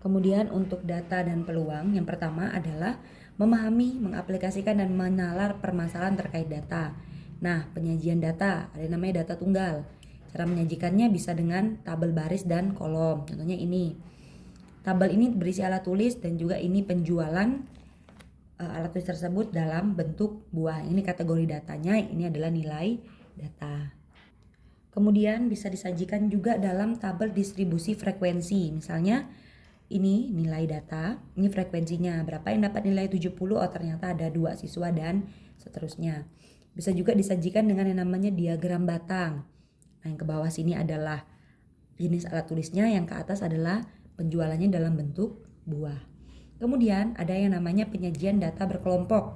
Kemudian untuk data dan peluang, yang pertama adalah memahami, mengaplikasikan dan menalar permasalahan terkait data. Nah, penyajian data, ada yang namanya data tunggal. Cara menyajikannya bisa dengan tabel baris dan kolom. Contohnya ini. Tabel ini berisi alat tulis dan juga ini penjualan alat tulis tersebut dalam bentuk buah. Ini kategori datanya, ini adalah nilai data. Kemudian bisa disajikan juga dalam tabel distribusi frekuensi. Misalnya ini nilai data, ini frekuensinya. Berapa yang dapat nilai 70? Oh ternyata ada 2 siswa dan seterusnya. Bisa juga disajikan dengan yang namanya diagram batang. Nah yang ke bawah sini adalah jenis alat tulisnya, yang ke atas adalah penjualannya dalam bentuk buah. Kemudian ada yang namanya penyajian data berkelompok.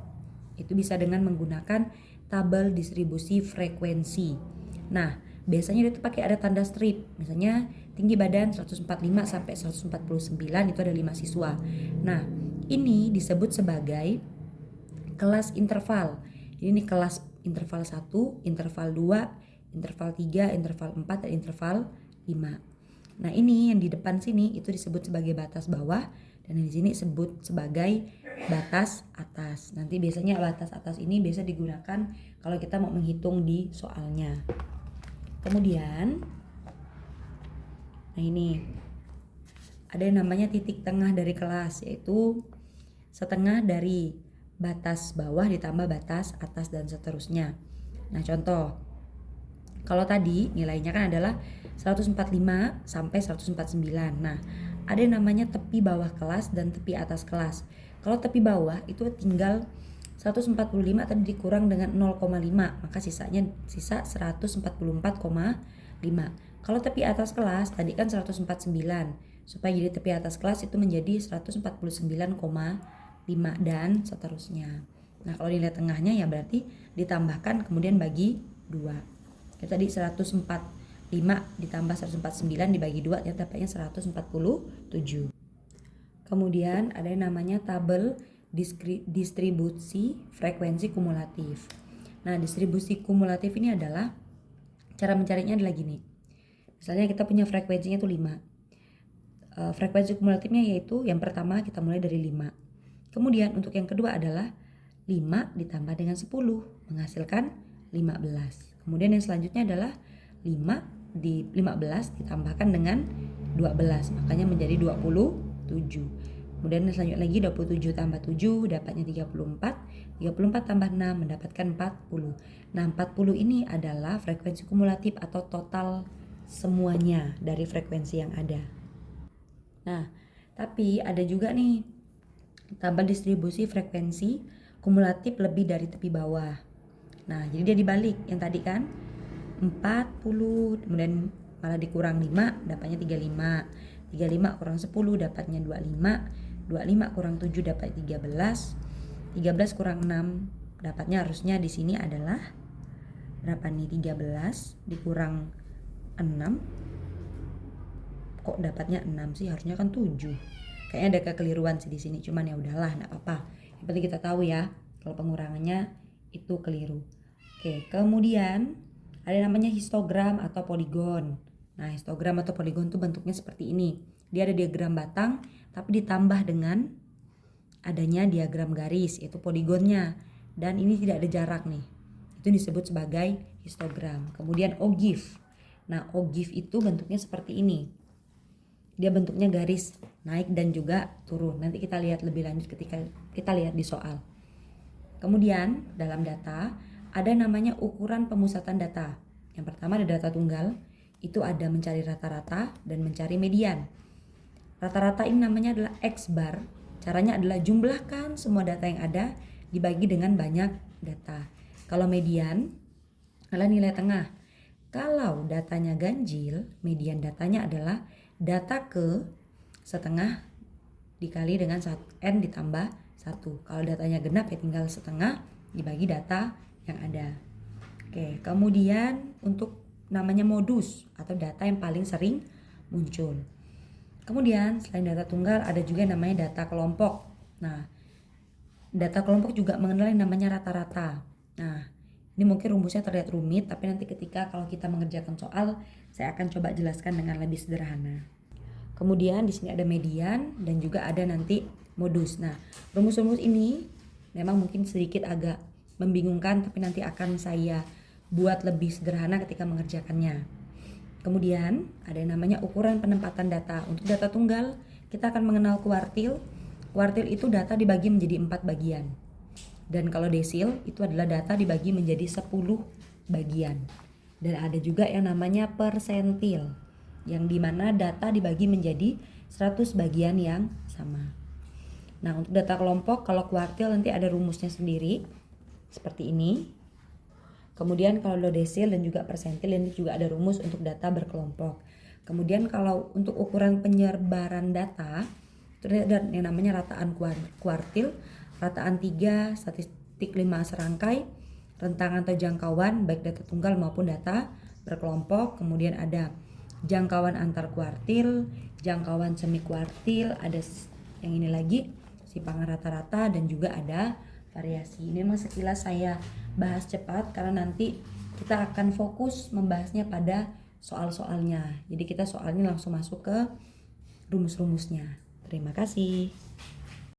Itu bisa dengan menggunakan tabel distribusi frekuensi. Nah, biasanya itu pakai ada tanda strip. Misalnya tinggi badan 145 sampai 149 itu ada 5 siswa. Nah, ini disebut sebagai kelas interval. Ini kelas interval 1, interval 2, interval 3, interval 4, dan interval 5. Nah, ini yang di depan sini itu disebut sebagai batas bawah dan di sini disebut sebagai batas atas. Nanti biasanya batas atas ini biasa digunakan kalau kita mau menghitung di soalnya. Kemudian nah ini ada yang namanya titik tengah dari kelas, yaitu setengah dari batas bawah ditambah batas atas dan seterusnya. Nah, contoh kalau tadi nilainya kan adalah 145 sampai 149. Nah, ada yang namanya tepi bawah kelas dan tepi atas kelas. Kalau tepi bawah itu tinggal 145 tadi dikurang dengan 0,5, maka sisa 144,5. Kalau tepi atas kelas tadi kan 149. Supaya jadi tepi atas kelas itu menjadi 149,5 dan seterusnya. Nah, kalau nilai tengahnya ya berarti ditambahkan kemudian bagi 2. Jadi tadi 145 ditambah 149 dibagi 2 ya dapatnya 147. Kemudian ada yang namanya tabel distribusi frekuensi kumulatif. Nah, distribusi kumulatif ini adalah cara mencarinya adalah gini. Misalnya kita punya frekuensinya itu 5. Frekuensi kumulatifnya yaitu yang pertama kita mulai dari 5. Kemudian untuk yang kedua adalah 5 ditambah dengan 10 menghasilkan 15. Kemudian yang selanjutnya adalah 15 ditambahkan dengan 12, makanya menjadi 27. Kemudian yang selanjutnya lagi 27 tambah 7 dapatnya 34. 34 tambah 6 mendapatkan 40. Nah, 40 ini adalah frekuensi kumulatif atau total semuanya dari frekuensi yang ada. Nah, tapi ada juga nih tabel distribusi frekuensi kumulatif lebih dari tepi bawah. Nah, jadi dia dibalik. Yang tadi kan 40, kemudian malah dikurang 5 dapatnya 35. 35 kurang 10 dapatnya 25. 25 kurang 7 dapat 13. 13 kurang 6 dapatnya harusnya di sini adalah berapa nih? 13 dikurang 6. Kok dapatnya 6 sih? Harusnya kan 7. Kayaknya ada kekeliruan sih di sini, cuman ya udahlah, enggak apa-apa. Yang penting kita tahu ya kalau pengurangannya itu keliru. Oke, kemudian ada yang namanya histogram atau poligon. Nah, histogram atau poligon itu bentuknya seperti ini. Dia ada diagram batang, tapi ditambah dengan adanya diagram garis, yaitu poligonnya. Dan ini tidak ada jarak nih. Itu disebut sebagai histogram. Kemudian ogive. Nah, ogive itu bentuknya seperti ini. Dia bentuknya garis naik dan juga turun. Nanti kita lihat lebih lanjut ketika kita lihat di soal. Kemudian dalam data ada namanya ukuran pemusatan data. Yang pertama ada data tunggal, itu ada mencari rata-rata dan mencari median. Rata-rata ini namanya adalah X bar. Caranya adalah jumlahkan semua data yang ada dibagi dengan banyak data. Kalau median adalah nilai tengah. Kalau datanya ganjil, median datanya adalah data ke setengah dikali dengan n ditambah 1. Kalau datanya genap ya tinggal setengah dibagi data yang ada. Oke, kemudian untuk namanya modus atau data yang paling sering muncul. Kemudian selain data tunggal ada juga yang namanya data kelompok. Nah, data kelompok juga mengenal yang namanya rata-rata. Nah, ini mungkin rumusnya terlihat rumit, tapi nanti ketika kalau kita mengerjakan soal, saya akan coba jelaskan dengan lebih sederhana. Kemudian di sini ada median dan juga ada nanti modus. Nah, rumus-rumus ini memang mungkin sedikit agak membingungkan, tapi nanti akan saya buat lebih sederhana ketika mengerjakannya. Kemudian ada yang namanya ukuran penempatan data. Untuk data tunggal kita akan mengenal kuartil. Kuartil itu data dibagi menjadi 4 bagian. Dan kalau desil itu adalah data dibagi menjadi 10 bagian. Dan ada juga yang namanya persentil, yang dimana data dibagi menjadi 100 bagian yang sama. Nah, untuk data kelompok, kalau kuartil nanti ada rumusnya sendiri seperti ini. Kemudian kalau desil dan juga persentil ini juga ada rumus untuk data berkelompok. Kemudian kalau untuk ukuran penyebaran data itu ada yang namanya rataan kuartil, rataan 3, statistik 5 serangkai, rentangan atau jangkauan baik data tunggal maupun data berkelompok. Kemudian ada jangkauan antar kuartil, jangkauan semi kuartil, ada yang ini lagi simpangan rata-rata, dan juga ada variasi. Ini memang sekilas saya bahas cepat karena nanti kita akan fokus membahasnya pada soal-soalnya. Jadi kita soalnya langsung masuk ke rumus-rumusnya. Terima kasih.